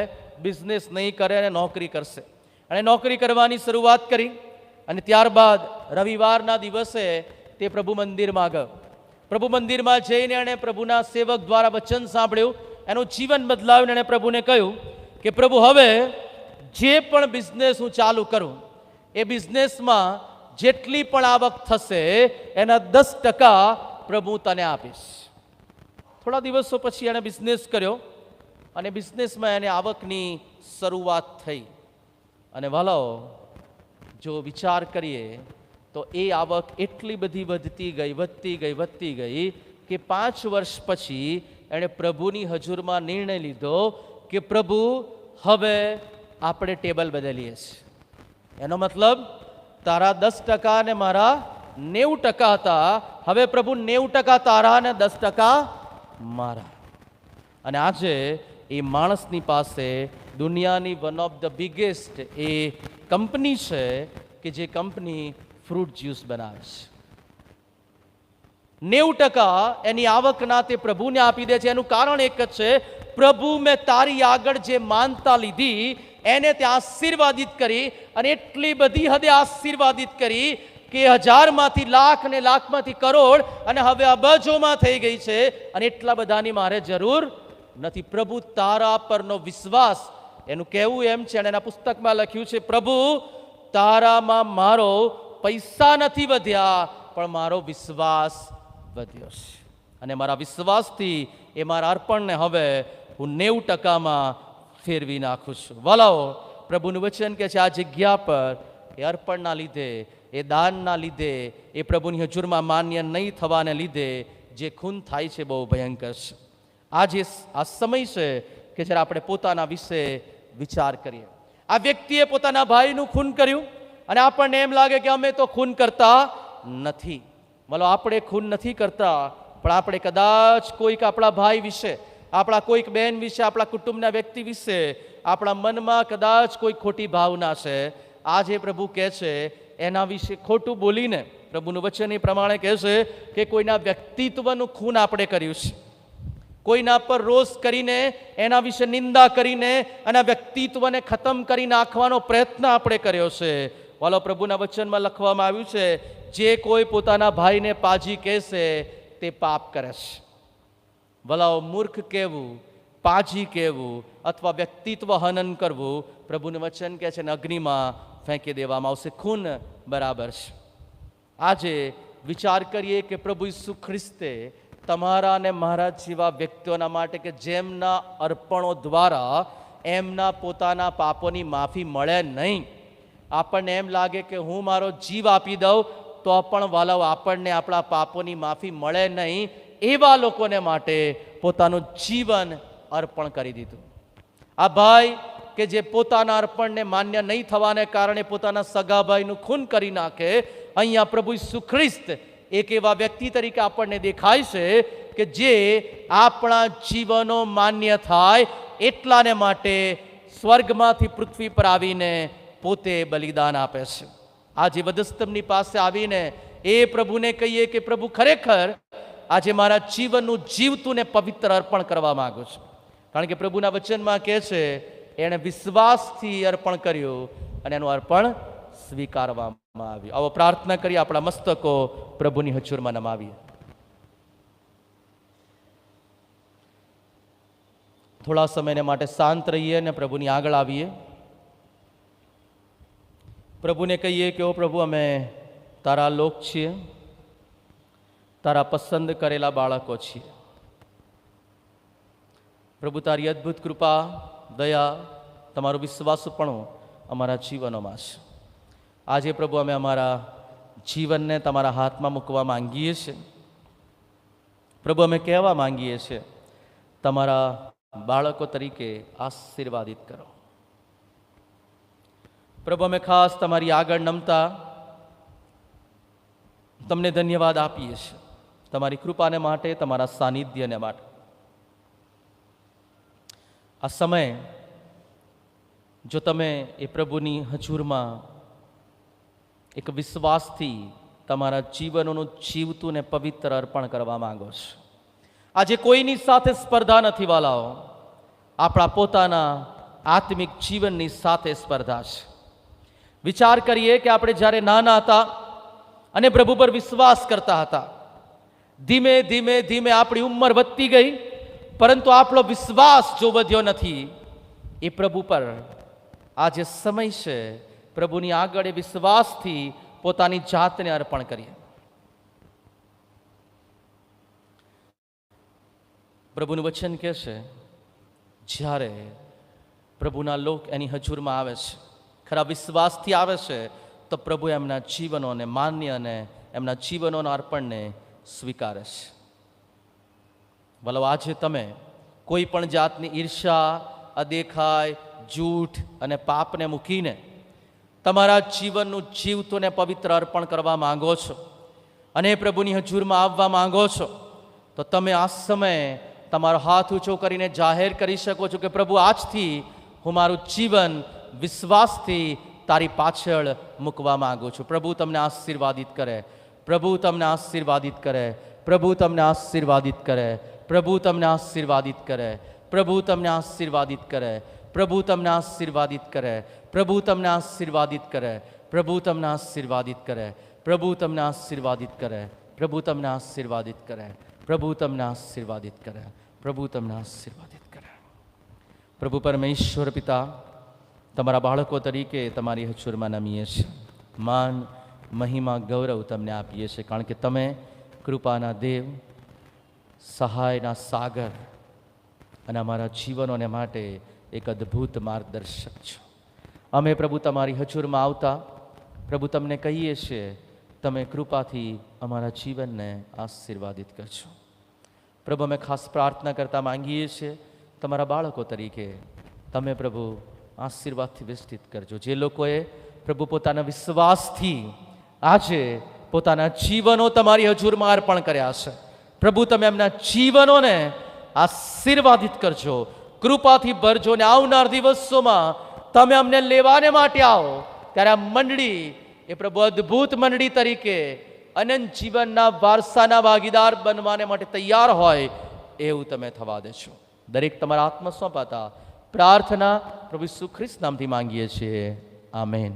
બિઝનેસ નહીં કરે અને નોકરી કરશે. એણે નોકરી કરવાની શરૂઆત કરી અને ત્યારબાદ રવિવારના દિવસે તે પ્રભુ મંદિરમાં ગયો. પ્રભુ મંદિરમાં જઈને એણે પ્રભુના સેવક દ્વારા વચન સાંભળ્યું, એનું જીવન બદલાવ્યું. એણે પ્રભુને કહ્યું કે પ્રભુ, હવે જે પણ બિઝનેસ હું ચાલુ કરું એ બિઝનેસમાં જેટલી પણ આવક થશે એના 10% પ્રભુ તને આપીશ. થોડા દિવસો પછી એણે બિઝનેસ કર્યો અને બિઝનેસમાં એને આવકની શરૂઆત થઈ. અને વાલાઓ, જો વિચાર કરીએ તો એ આવક એટલી બધી વધતી ગઈ કે 5 વર્ષ પછી એણે પ્રભુની હજુરમાં નિર્ણય લીધો કે પ્રભુ, હવે આપણે ટેબલ બદલીએ છીએ. એનો મતલબ તારા 10% ને મારા 90% હતા, હવે પ્રભુ 90% તારા ને 10% મારા. અને આજે એ માણસની પાસે દુનિયાની one of the biggest A company છે કે જે કંપની ફ્રૂટ જ્યુસ બનાવે છે. 90% એની આવકના તે પ્રભુને આપી દે છે. એનું કારણ એક જ છે, પ્રભુ, મેં તારી આગળ જે માનતા લીધી એને તે આશીર્વાદિત કરી અને એટલી બધી હદે આશીર્વાદિત કરી કે 1000માંથી લાખ ને લાખમાંથી કરોડ અને હવે અબજોમાં થઈ ગઈ છે. અને એટલા બધાની મારે જરૂર નથી. પ્રભુ, તારા પરનો વિશ્વાસ, એનું કહેવું એમ છે, અને એના પુસ્તકમાં લખ્યું છે, પ્રભુ, તારામાં મારો પૈસા નથી વધ્યા પણ મારો વિશ્વાસ વધ્યો છે. અને મારા વિશ્વાસથી એ મારા અર્પણને હવે હું 90%માં ફેરવી નાખું છું. વાલાઓ, પ્રભુનું વચન કે છે આ જગ્યા પર એ અર્પણના લીધે, એ દાનના લીધે, એ પ્રભુની હજુરમાં માન્ય નહીં થવાને લીધે જે ખૂન થાય છે બહુ ભયંકર છે. આજે આ સમય છે કે જ્યારે આપણે પોતાના વિશે વિચાર કરીએ. આ વ્યક્તિએ પોતાના ભાઈનું ખૂન કર્યું અને આપણને એમ લાગે કે અમે તો ખૂન કરતા નથી. બોલો, આપણે ખૂન નથી કરતા, પણ આપણે કદાચ કોઈક આપણા ભાઈ વિશે, આપણા કોઈક બહેન વિશે, આપણા કુટુંબના વ્યક્તિ વિશે આપણા મનમાં કદાચ કોઈ ખોટી ભાવના છે. આજે પ્રભુ કહે છે એના વિશે ખોટું બોલીને, પ્રભુનું વચન એ પ્રમાણે કહે છે કે કોઈના વ્યક્તિત્વનું ખૂન આપણે કર્યું છે. કોઈના પર રોષ કરીને, એના વિશે નિંદા કરીને, એના વ્યક્તિત્વને ખતમ કરી નાખવાનો પ્રયત્ન આપણે કર્યો છે. વાલો, પ્રભુના વચનમાં લખવામાં આવ્યું છે, જે કોઈ પોતાના ભાઈને પાજી કહેશે તે પાપ કરે છે. વલાઓ, મૂર્ખ કહેવું, પાજી કહેવું અથવા વ્યક્તિત્વ હનન કરવું, પ્રભુનું વચન કહે છે ને અગ્નિમાં ફેંકી દેવામાં આવશે. ખૂન બરાબર છે. આજે વિચાર કરીએ કે પ્રભુ ઈસુ ખ્રિસ્તે તમારા અને મારા જેવા વ્યક્તિઓના માટે કે જેમના અર્પણો દ્વારા એમના પોતાના પાપોની માફી મળે નહીં. આપણને એમ લાગે કે હું મારો જીવ આપી દઉં તો પણ વાલાઓ આપણને આપણા પાપોની માફી મળે નહીં. એવા લોકોને માટે પોતાનું જીવન અર્પણ કરી દીધું. આ ભાઈ કે જે પોતાના અર્પણને માન્ય નહીં થવાને કારણે પોતાના સગા ભાઈનું ખૂન કરી નાખે, અહીંયા પ્રભુ ઈસુ ખ્રિસ્ત એક એવા વ્યક્તિ તરીકે આપણને દેખાય છે કે જે આપણા જીવનો માન્ય થાય એટલાને માટે સ્વર્ગમાંથી પૃથ્વી પર આવીને પોતે બલિદાન આપે છે. આજે વધસ્તંભની પાસે આવીને એ પ્રભુને કહીએ કે પ્રભુ, ખરેખર આજે મારા જીવનનું જીવતું ને પવિત્ર અર્પણ કરવા માંગુ છું. કારણ કે પ્રભુના વચનમાં કહે છે એણે વિશ્વાસથી અર્પણ કર્યું અને એનું અર્પણ સ્વીકારવામાં આવ્યું. આવો પ્રાર્થના કરી આપણા મસ્તકો પ્રભુની હજુરમાં નમાવીએ. થોડા સમયને માટે શાંત રહીએ અને પ્રભુની આગળ આવીએ. પ્રભુને કહીએ કે ઓ પ્રભુ, અમે તારા લોક છીએ, તારા પસંદ કરેલા બાળકો છીએ. પ્રભુ, તારી અદ્ભુત કૃપા, દયા, તમારું વિશ્વાસપણું અમારા જીવનોમાં છે. આજે પ્રભુ અમે અમારા જીવનને તમારા હાથમાં મૂકવા માંગીએ છીએ. પ્રભુ અમે કહેવા માંગીએ છીએ, તમારા બાળકો તરીકે આશીર્વાદિત કરો. પ્રભુ અમે ખાસ તમારી આગળ નમતા તમને ધન્યવાદ આપીએ છીએ, તમારી કૃપાને માટે, તમારા સાનિધ્યને માટે. આ સમય જો તમે એ પ્રભુની હજુરમાં એક વિશ્વાસથી તમારા જીવનોનું જીવતું ને પવિત્ર અર્પણ કરવા માંગો છો. આજે કોઈની સાથે સ્પર્ધા નથી વાલાઓ, આપણા પોતાના આત્મિક જીવનની સાથે સ્પર્ધા છે. વિચાર કરીએ કે આપણે જ્યારે નાના હતા અને પ્રભુ પર વિશ્વાસ કરતા હતા, ધીમે ધીમે ધીમે આપણી ઉંમર વધતી ગઈ, પરંતુ આપણો વિશ્વાસ જો વધ્યો નથી એ પ્રભુ પર. આ જે સમય છે, પ્રભુની આગળ એ વિશ્વાસથી પોતાની જાતને અર્પણ કરીએ. પ્રભુનું વચન કહે છે, જ્યારે પ્રભુના લોક એની હજુરમાં આવે છે, ખરા વિશ્વાસથી આવે છે, તો પ્રભુ એમના જીવનોને માન્ય અને એમના જીવનોના અર્પણને સ્વીકારે છે. ભલો આજે તમે કોઈ પણ જાતની ઈર્ષા, અદેખાય, જૂઠ અને પાપને મૂકીને તમારા જીવનનું જીવતું ને પવિત્ર અર્પણ કરવા માંગો છો અને પ્રભુની હજુરમાં આવવા માંગો છો, તો તમે આ સમયે તમારો હાથ ઊંચો કરીને જાહેર કરી શકો છો કે પ્રભુ, આજથી હું મારું જીવન વિશ્વાસથી તારી પાછળ મૂકવા માંગુ છું. પ્રભુ તમને આશીર્વાદિત કરે. પ્રભુ તમને આશીર્વાદિત કરે. પ્રભુ તમને આશીર્વાદિત કરે. પ્રભુ તમને આશીર્વાદિત કરે. પ્રભુ તમને આશીર્વાદિત કરે. પ્રભુ તમને આશીર્વાદિત કરે. પ્રભુ તમને આશીર્વાદિત કરે. પ્રભુ તમને આશીર્વાદિત કરે. પ્રભુ તમને આશીર્વાદિત કરે. પ્રભુ તમને આશીર્વાદિત કરે. પ્રભુ તમને આશીર્વાદિત કરે. પ્રભુ તમને આશીર્વાદિત કરે. પ્રભુ પરમેશ્વર પિતા, તમારા બાળકો તરીકે તમારી હજુરમાં નમીએ છીએ. માન, મહિમા, ગૌરવ તમને આપીએ છીએ, કારણ કે તમે કૃપાના દેવ, સહાયના સાગર અને અમારા જીવનોને માટે એક અદ્ભુત માર્ગદર્શક છો. અમે પ્રભુ તમારી હજુરમાં આવતા પ્રભુ તમને કહીએ છીએ, તમે કૃપાથી અમારા જીવનને આશીર્વાદિત કરજો. પ્રભુ અમે ખાસ પ્રાર્થના કરતા માંગીએ છીએ, તમારા બાળકો તરીકે તમે પ્રભુ આશીર્વાદથી વિસ્તૃત કરજો. જે લોકોએ પ્રભુ પોતાના વિશ્વાસથી આજે પોતાના જીવનો તમારી હજુરમાં અર્પણ કર્યા છે, પ્રભુ તમે એમના જીવનોને આશીર્વાદિત કરજો, કૃપાથી ભરજો. ને આવનાર દિવસોમાં તમે અમને લેવાને માટે આવો ત્યારે આ મંડળી એ પ્રભુ અદ્ભુત મંડળી તરીકે અનંત જીવનના વારસાના ભાગીદાર બનવાને માટે તૈયાર હોય એવું તમે થવા દેશો. દરેક તમારા આત્મા સોંપાતા પ્રાર્થના પ્રભુ ઈસુ ખ્રિસ્ત નામથી માંગીએ છીએ. આમેન.